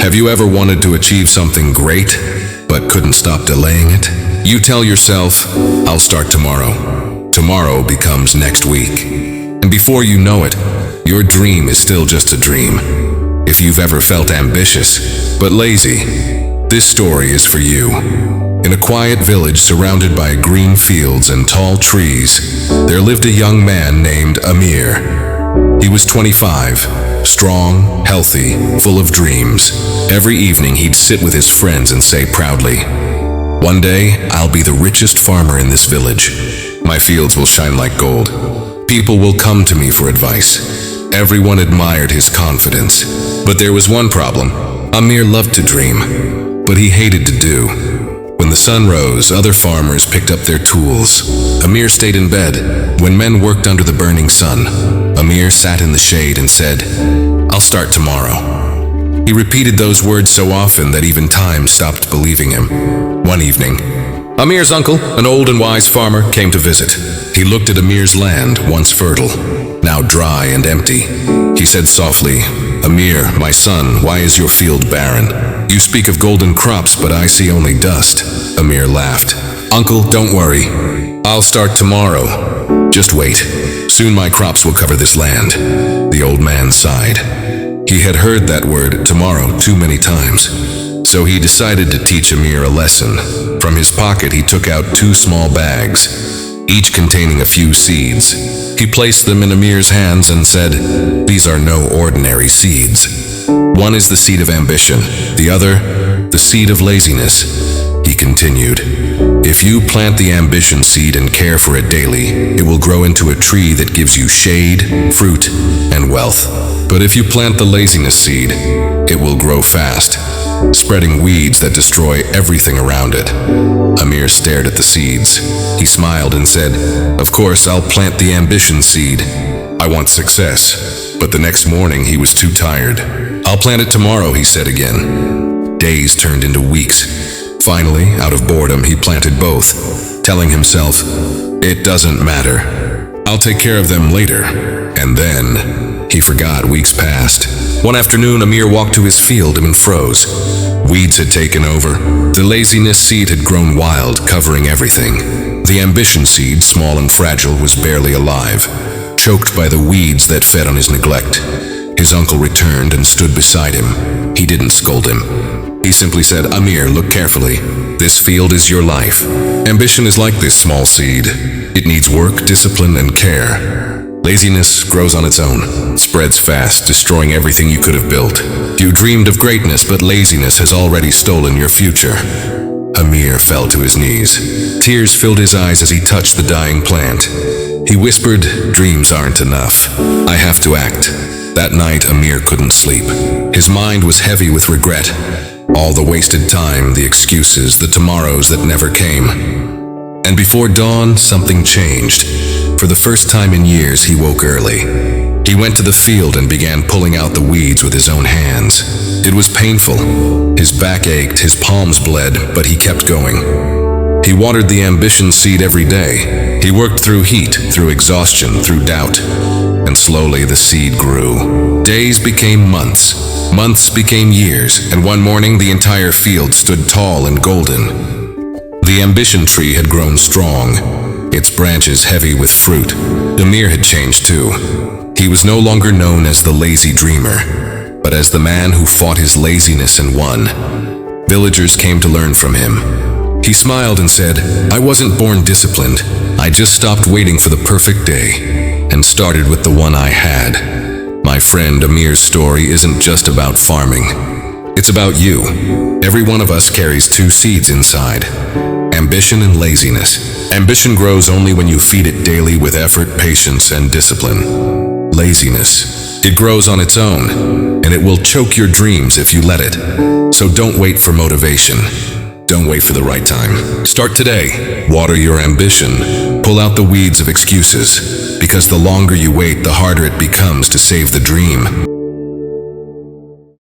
Have you ever wanted to achieve something great, but couldn't stop delaying it? You tell yourself, I'll start tomorrow. Tomorrow becomes next week. And before you know it, your dream is still just a dream. If you've ever felt ambitious, but lazy, this story is for you. In a quiet village surrounded by green fields and tall trees, there lived a young man named Amir. He was 25, strong, healthy, full of dreams. Every evening he'd sit with his friends and say proudly, "One day, I'll be the richest farmer in this village. My fields will shine like gold. People will come to me for advice." Everyone admired his confidence. But there was one problem. Amir loved to dream, but he hated to do. When the sun rose, other farmers picked up their tools. Amir stayed in bed. When men worked under the burning sun, Amir sat in the shade and said, "I'll start tomorrow." He repeated those words so often that even time stopped believing him. One evening, Amir's uncle, an old and wise farmer, came to visit. He looked at Amir's land, once fertile, now dry and empty. He said softly, "Amir, my son, why is your field barren? You speak of golden crops, but I see only dust." Amir laughed. "Uncle, don't worry. I'll start tomorrow. Just wait. Soon my crops will cover this land." The old man sighed. He had heard that word, tomorrow, too many times. So he decided to teach Amir a lesson. From his pocket he took out 2 small bags, each containing a few seeds. He placed them in Amir's hands and said, "These are no ordinary seeds. One is the seed of ambition, the other, the seed of laziness." He continued, "If you plant the ambition seed and care for it daily, it will grow into a tree that gives you shade, fruit, and wealth. But if you plant the laziness seed, it will grow fast, spreading weeds that destroy everything around it." Amir stared at the seeds. He smiled and said, "Of course, I'll plant the ambition seed. I want success." But the next morning he was too tired. "I'll plant it tomorrow," he said again. Days turned into weeks. Finally, out of boredom, he planted both, telling himself, "It doesn't matter. I'll take care of them later." And then he forgot. Weeks passed. One afternoon, Amir walked to his field and froze. Weeds had taken over. The laziness seed had grown wild, covering everything. The ambition seed, small and fragile, was barely alive, choked by the weeds that fed on his neglect. His uncle returned and stood beside him. He didn't scold him. He simply said, "Amir, look carefully. This field is your life. Ambition is like this small seed. It needs work, discipline, and care. Laziness grows on its own, spreads fast, destroying everything you could have built. You dreamed of greatness, but laziness has already stolen your future." Amir fell to his knees. Tears filled his eyes as he touched the dying plant. He whispered, "Dreams aren't enough. I have to act." That night, Amir couldn't sleep. His mind was heavy with regret. All the wasted time, the excuses, the tomorrows that never came. And before dawn, something changed. For the first time in years, he woke early. He went to the field and began pulling out the weeds with his own hands. It was painful. His back ached, his palms bled, but he kept going. He watered the ambition seed every day. He worked through heat, through exhaustion, through doubt. And slowly the seed grew. Days became months. Months became years, and one morning the entire field stood tall and golden. The ambition tree had grown strong, its branches heavy with fruit. Amir had changed too. He was no longer known as the lazy dreamer, but as the man who fought his laziness and won. Villagers came to learn from him. He smiled and said, "I wasn't born disciplined. I just stopped waiting for the perfect day and started with the one I had." My friend, Amir's story isn't just about farming. It's about you. Every one of us carries 2 seeds inside: ambition and laziness. Ambition grows only when you feed it daily with effort, patience, and discipline. Laziness, it grows on its own, and it will choke your dreams if you let it. So don't wait for motivation. Don't wait for the right time. Start today. Water your ambition. Pull out the weeds of excuses, because the longer you wait, the harder it becomes to save the dream.